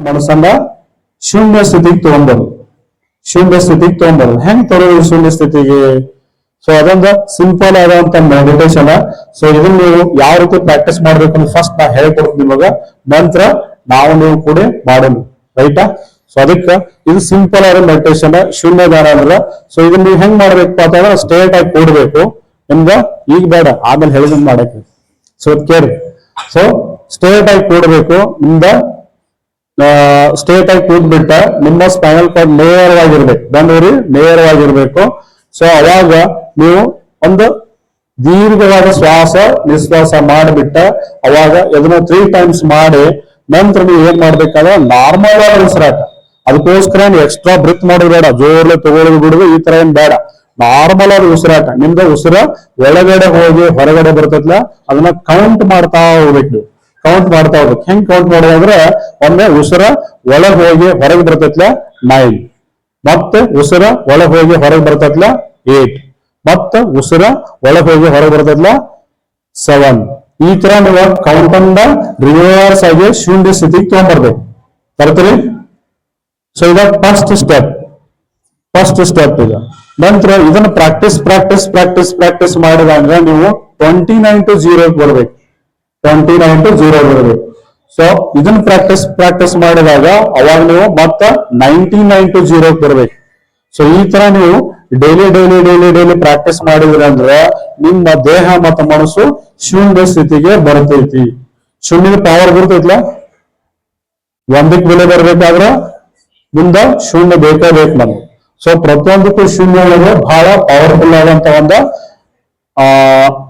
ಮನಸ್ಸನ್ನ ಶೂನ್ಯ ಸ್ಥಿತಿಗೆ ತಗೊಂಡ್ಬರೋದು. ಶೂನ್ಯ ಸ್ಥಿತಿಗೆ ತಗೊಂಡ್ಬರೋದು ಹೆಂಗ್ ತರೋದು ಶೂನ್ಯ ಸ್ಥಿತಿಗೆ? ಸೊ ಅದೊಂದು ಸಿಂಪಲ್ ಆದಂತ ಮೆಡಿಟೇಷನ್. ಸೊ ಇದನ್ನ ನೀವು ಯಾವ ರೀತಿ ಪ್ರಾಕ್ಟೀಸ್ ಮಾಡ್ಬೇಕಂದ್ರೆ ಫಸ್ಟ್ ನಾ ಹೇಳ್ಕೊಡ್ತೀನಿ ನಿಮಗ, ನಂತರ ನೀವು ಕೂಡ ಮಾಡೋಣ. ರೈಟಾ? ಸೊ ಅದಕ್ಕೆ ಇದು ಸಿಂಪಲ್ ಆದ ಮೆಡಿಟೇಷನ್, ಶೂನ್ಯ ಧ್ಯಾನ ಅಂದ್ರ. ಸೊ ಇದನ್ನ ನೀವು ಹೆಂಗ್ ಮಾಡ್ಬೇಕಪ್ಪ ಅಂತಂದ್ರೆ ಸ್ಟ್ರೇಟ್ ಆಗಿ ಕೂಡ್ಬೇಕು. ನಿಮ್ಗ ಈಗ ಬೇಡ, ಆಮೇಲೆ ಹೇಳಿದಂಗ್ ಮಾಡಕ್ಕೆ. ಸೊ ಕೇಳಿ. ಸೊ ಸ್ಟ್ರೇಟ್ ಆಗಿ ಕೂಡ್ಬೇಕು. ಸ್ಟ್ರೇಟ್ ಆಗಿ ಕೂದ್ಬಿಟ್ಟ ನಿಮ್ಮ ಸ್ಪೈನಲ್ ಕಾರ್ಡ್ ನೇರವಾಗಿರ್ಬೇಕು. ಬಂದೂರಿ ನೇರವಾಗಿರ್ಬೇಕು. ಸೊ ಅವಾಗ ನೀವು ಒಂದು ದೀರ್ಘವಾದ ಶ್ವಾಸ ನಿಶ್ವಾಸ ಮಾಡಿಬಿಟ್ಟ ಅವಾಗ ಇದನ್ನ 3 times ಮಾಡಿ ನಂತರ ನೀವು ಏನ್ ಮಾಡ್ಬೇಕಾದ್ರೆ ನಾರ್ಮಲ್ ಆದ ಉಸಿರಾಟ. ಅದಕ್ಕೋಸ್ಕರ ಎಕ್ಸ್ಟ್ರಾ ಬ್ರಿತ್ ಮಾಡೋದು ಬೇಡ, ಜೋರ್ಲೆ ತಗೊಳ್ಳೋದು ಬಿಡುದು ಈ ತರ ಏನ್ ಬೇಡ. ನಾರ್ಮಲ್ ಆದ ಉಸಿರಾಟ. ನಿಮ್ದು ಉಸಿರ ಒಳಗಡೆ ಹೋಗಿ ಹೊರಗಡೆ ಬರ್ತೈತ್ಲ, ಅದನ್ನ ಕೌಂಟ್ ಮಾಡ್ತಾ ಹೋಗ್ಬೇಕು ನೀವು. ಕೌಂಟ್ ಮಾಡ್ತಾ ಹೋಗ್ಬೇಕು. ಹೆಂಗ್ ಕೌಂಟ್ ಮಾಡೋದಂದ್ರೆ ಒಮ್ಮೆ ಉಸಿರ ಒಳಗ್ ಹೋಗಿ ಹೊರಗೆ ಬರ್ತೈತ್ಲ 9, ಮತ್ತೆ ಉಸಿರ ಒಳಗ್ ಹೋಗಿ ಹೊರಗೆ ಬರ್ತೈತ್ಲ 8, ಮತ್ತೆ ಉಸಿರ ಒಳಗ್ ಹೋಗಿ ಹೊರಗೆ ಬರ್ತೈತ್ಲ 7. ಈ ತರ ನೀವು ಕೌಂಟ್ ಅನ್ನ ರಿವರ್ಸ್ ಆಗಿ ಶೂನ್ಯ ಸ್ಥಿತಿಗೆ ತಗೊಂಡ್ಬರ್ಬೇಕು. ಬರ್ತೀರಿ? ಸೊ ಇದ ಫಸ್ಟ್ ಸ್ಟೆಪ್ ಈಗ. ನಂತರ ಇದನ್ನ ಪ್ರಾಕ್ಟೀಸ್ ಮಾಡಿದಾಗ ನೀವು 29 to 0 ಬರ್ಬೇಕು. 29 to 0 ಬರ್ಬೇಕು. ಸೊ ಇದನ್ನ ಪ್ರಾಕ್ಟೀಸ್ ಮಾಡಿದಾಗ ಅವಾಗ ನೀವು ಮತ್ತ 99 to 0 ಬರ್ಬೇಕು. ಸೊ ಈ ತರ ನೀವು ಡೈಲಿ ಪ್ರಾಕ್ಟೀಸ್ ಮಾಡಿದ್ರಿ ಅಂದ್ರೆ ನಿಮ್ಮ ದೇಹ ಮತ್ತು ಮನಸ್ಸು ಶೂನ್ಯ ಸ್ಥಿತಿಗೆ ಬರ್ತೈತಿ. ಶೂನ್ಯದ ಪವರ್ ಬರ್ತೈತ್ಲ. ಒಂದಕ್ಕೆ ಬೆಲೆ ಬರ್ಬೇಕಾದ್ರ ಮುಂದ ಶೂನ್ಯ ಬೇಕು ನಮ್ಗೆ. ಸೊ ಪ್ರತಿಯೊಂದಕ್ಕೂ ಶೂನ್ಯ ಬಹಳ ಪವರ್ಫುಲ್ ಆದಂತ ಒಂದು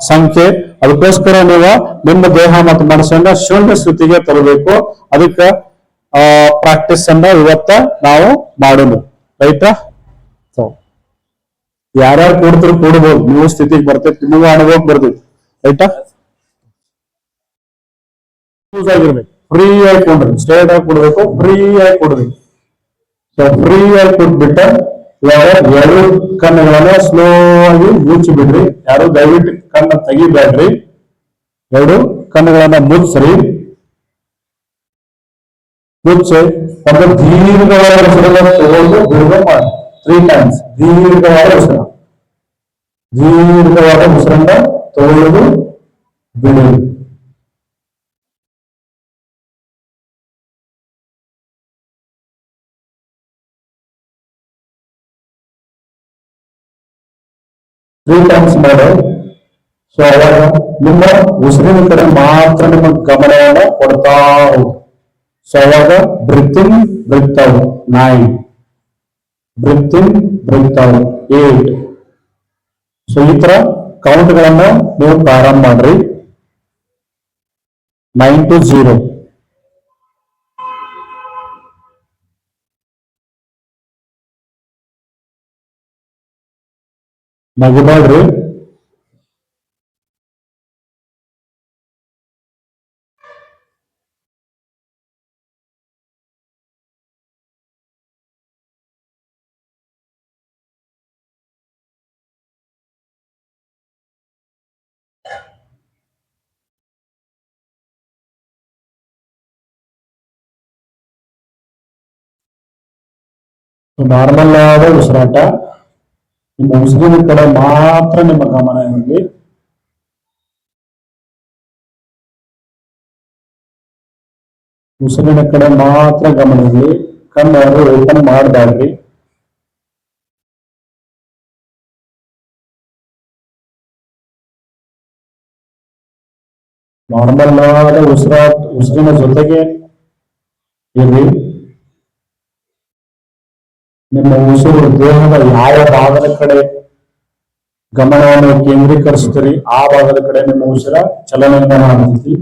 ಸಂಖ್ಯೆ. ಅದಕ್ಕೋಸ್ಕರ ನೀವು ನಿಮ್ಮ ದೇಹ ಮತ್ತು ಮನಸ್ಸನ್ನ ಶೂನ್ಯ ಸ್ಥಿತಿಗೆ ತರಬೇಕು. ಅದಕ್ಕೆ ಪ್ರಾಕ್ಟೀಸ್ ಅನ್ನ ಇವತ್ತ ನಾವು ಮಾಡೋಣ. ರೈತಾ? ಸೊ ಯಾರ್ಯಾರು ಕೂಡ್ಬೋದು, ನೀವು ಸ್ಥಿತಿಗೆ ಬರ್ತೈತಿ, ನಿಮಗೂ ಅನುಭವಕ್ಕೆ ಬರ್ತೈತಿ. ರೈಟಾ? ಯೂಸ್ ಆಗಿರ್ಬೇಕು. ಫ್ರೀ ಆಗಿ ಕೊಡ್ರಿ, ಸ್ಟ್ರೇಟ್ ಆಗಿ ಕೊಡ್ಬೇಕು, ಫ್ರೀ ಆಗಿ ಕೊಡ್ಬೇಕು. ಸೊ ಫ್ರೀ ಆಗಿ ಕೊಟ್ಬಿಟ್ಟ ಎರಡು ಕಣ್ಣುಗಳನ್ನ ಸ್ಲೋ ಆಗಿ ಮುಚ್ಚಿ ಬಿಡ್ರಿ. ಯಾರು ದಯವಿಟ್ಟು ಕಣ್ಣ ತೆಗಿಬೇಡ್ರಿ. ಎರಡು ಕಣ್ಣುಗಳನ್ನ ಮುಚ್ಚ್ರಿ. ಮುಚ್ಚಿ ಒಂದು ದೀರ್ಘವಾದ ಉಸಿರನ್ನ ತಗೊಂಡು ಬಿಡುಗಡೆ ಮಾಡಿ 3 times. ದೀರ್ಘವಾದ ಉಸಿರನ್ನ ತಗೊಳ್ಳೋದು ಬಿಡುವುದು. ಮಾಡಿ. ಸೊ ಅವಾಗ ನಿಮ್ಮ ಉಸಿರಿನ ಕಡೆ ಮಾತ್ರ ನಿಮ್ಮ ಗಮನವನ್ನು ಕೊಡ್ತಾ ಹೋಗಿ. ಸೊ ಅವಾಗ breathe in breathe out 9, breathe in breathe out 8. So ಈ ತರ ಕೌಂಟ್ ಗಳನ್ನ ನೀವು ಪ್ರಾರಂಭ ಮಾಡ್ರಿ. 9 to 0. ನಗಬೇಡ್ರಿ. ನಾರ್ಮಲ್ ಆದ ಉಸಿರಾಟ. ನಿಮ್ಮ ಉಸಿರಿನ ಕಡೆ ಮಾತ್ರ ನಿಮ್ಮ ಗಮನ ಇರಲಿ. ಉಸಿರಿನ ಕಡೆ ಮಾತ್ರ ಗಮನ ಇರಲಿ. ಕಣ್ಣು ಓಪನ್ ಮಾಡಬೇಡ್ರಿ. ನಾರ್ಮಲ್ ಆದ ಉಸಿರಿನ ಜೊತೆಗೆ ಇರ್ರಿ. ನಿಮ್ಮ ಉಸಿರು ದೇಹದ ಯಾವ ಭಾಗದ ಕಡೆ ಗಮನವನ್ನು ಕೇಂದ್ರೀಕರಿಸ್ತೀರಿ ಆ ಭಾಗದ ಕಡೆ ನಿಮ್ಮ ಉಸಿರ ಚಲನೆಯನ್ನ ಮಾಡ್ತೀವಿ.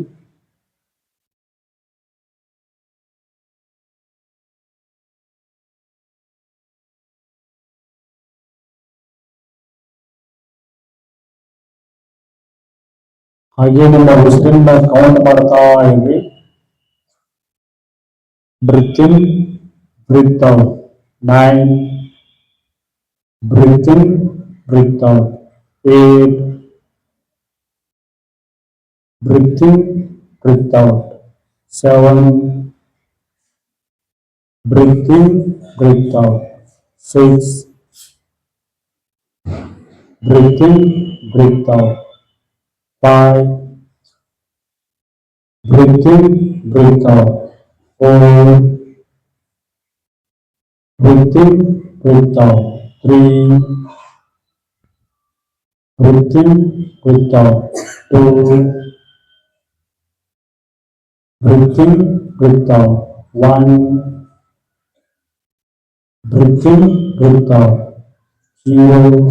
ಹಾಗೆ ನಿಮ್ಮ ಉಸಿರನ್ನ ಕೌಂಟ್ ಮಾಡ್ತಾ ಇರಿ. Breathe in breathe out 9, breathe in breathe out 8, breathe in breathe out 7, breathe in, breathe out. 6, breathe in, breathe out. 5, breathe in, breathe out. 4, breathe in, breathe out. 3, breathe in, breathe out. 2, breathe in, breathe out. 1, breathe in, breathe out. 0.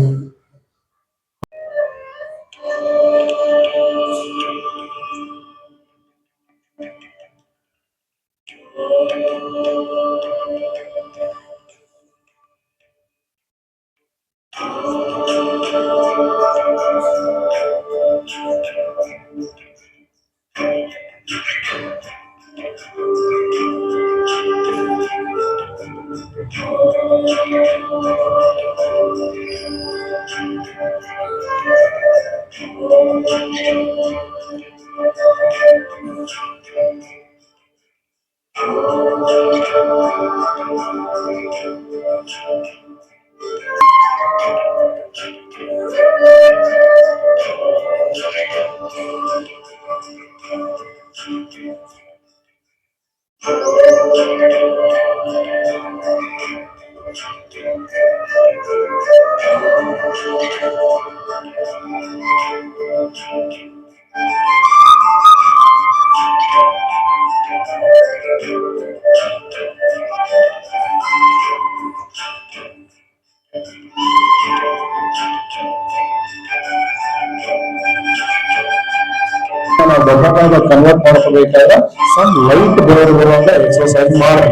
ನಾವು ದೊಡ್ಡ convert ಮಾಡ್ಕೋಬೇಕಾದ್ರೆ some light ಬರುವಾಗ exercise ಮಾಡ್ರಿ.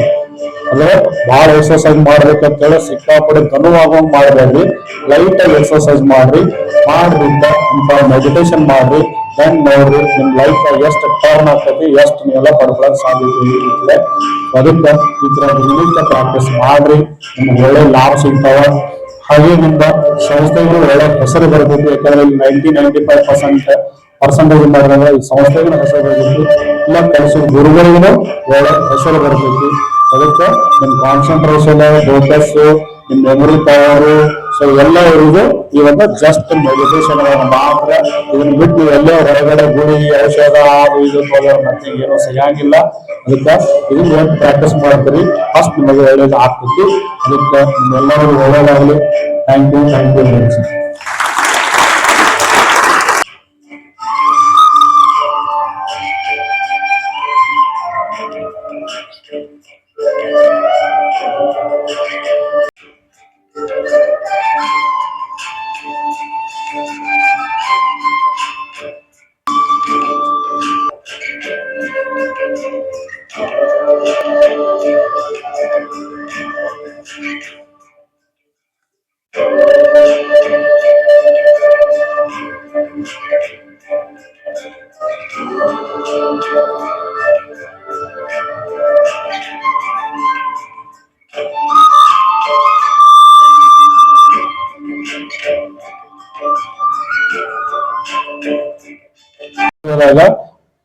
ಅಂದ್ರೆ ಬಹಳ exercise ಮಾಡ್ಬೇಕಂತ ಹೇಳಿ ಸಿಕ್ಕಾಪಡೆ ಘನವಾಗುವಂಗ್ ಮಾಡಬೇಡ್ರಿ. Light ಆಗಿ ಎಕ್ಸರ್ಸೈಸ್ ಮಾಡ್ರಿ. ಮಾಡ್ರಿಂದ ಅಂತ ಮೆಡಿಟೇಷನ್ ಮಾಡ್ರಿ. ದೆನ್ ನೋಡ್ರಿ ನಿಮ್ ಲೈಫ್ ಎಷ್ಟು ಟರ್ನ್ ಆಗ್ತೈತಿ, ಎಷ್ಟು ನೀವೆಲ್ಲ ಪಡ್ಕೊಳಕ್ ಸಾಧ್ಯತೆ ಇರುತ್ತೆ. ಅದಕ್ಕೆ ಈ ತರ ನಿಯಮಿತ ಪ್ರಾಕ್ಟೀಸ್ ಮಾಡ್ರಿ. ನಿಮ್ಗೆ ಒಳ್ಳೆ ಲಾಭ ಸಿಗ್ತಾವ. ಹಾಗೆ ನಿಮ್ಮ ಸಂಸ್ಥೆಗಳು ಒಳ್ಳೆ ಹೆಸರು ಬರ್ತೈತಿ. ಯಾಕಂದ್ರೆ ಇಲ್ಲಿ 90-95% ಮಾಡಿದ್ರೆ ಈ ಸಂಸ್ಥೆಗಳ ಹೆಸರು ಬರ್ತೈತಿ. ಇಲ್ಲ ಕಲಿಸಿದ ಗುರುಗಳಿಗೂ ಒಳ್ಳೆ ಹೆಸರು ಬರ್ತೈತಿ. ಅದಕ್ಕೆ ನಿಮ್ ಕಾನ್ಸಂಟ್ರೇಷನ್, ಫೋಕಸ್, ನಿಮ್ ಮೆಮೊರಿ ಪವರ್, ಸೊ ಎಲ್ಲ ಇರುವುದು ಈ ಒಂದು ಜಸ್ಟ್ ಮೆಡಿಟೇಷನ್ ಮಾತ್ರ. ಇದನ್ನ ಬಿಟ್ಟು ನೀವು ಎಲ್ಲೇ ಹೊರಗಡೆ ಗುಳಿ ಔಷಧ ಅದು ಇದು ನಥಿಂಗ್ ಏನೋ ಸಿಗಂಗಿಲ್ಲ. ಅದಕ್ಕೆ ಇದನ್ನ ಪ್ರಾಕ್ಟೀಸ್ ಮಾಡ್ತೀರಿ, ಫಸ್ಟ್ ನಿಮಗೆ ಒಳ್ಳೇದು ಆಗ್ತೈತಿ. ಅದಕ್ಕೆ ನಿಮ್ಮೆಲ್ಲರಿಗೂ ಒಳ್ಳೇದಾಗಲಿ. Thank you, thank you very much.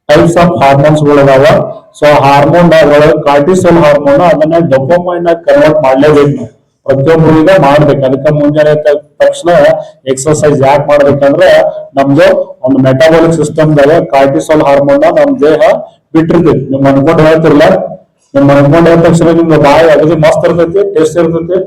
Types of hormones ಗಳದಾವ. ಸೊ ಹಾರ್ಮೋನ್ ಕಾರ್ಟಿಸೋಲ್ ಹಾರ್ಮೋನ್ ಅದನ್ನ ಡೋಪಮೈನ್ ಆಗಿ ಕನ್ವರ್ಟ್ ಮಾಡ್ಲೇಬೇಕು ನಾವು. ಪ್ರತಿಯೊಬ್ಬರಿಗೆ ಮಾಡ್ಬೇಕು. ಅದಕ್ಕೆ ಮುಂಜಾನೆ ತಕ್ಷಣ ಎಕ್ಸರ್ಸೈಸ್ ಯಾಕೆ ಮಾಡ್ಬೇಕಂದ್ರೆ ನಮ್ದು ಒಂದು ಮೆಟಾಬಾಲಿಕ್ ಸಿಸ್ಟಮ್ ದಾಗ ಕಾರ್ಟಿಸೋಲ್ ಹಾರ್ಮೋನ್ ನಮ್ ದೇಹ ಬಿಟ್ಟಿರ್ತೈತಿ. ನಿಮ್ ಅನ್ಕೊಂಡು ಹೇಳ್ತಿರ್ಲ, ನಿಮ್ ಅನ್ಕೊಂಡು ಹೇಳಿದ ತಕ್ಷಣ ನಿಮ್ಗೆ ಬಾಯಿ ಅಗದಿ ಮಸ್ತ್ ಇರ್ತೈತಿ, ಟೇಸ್ಟ್ ಇರ್ತೈತಿ.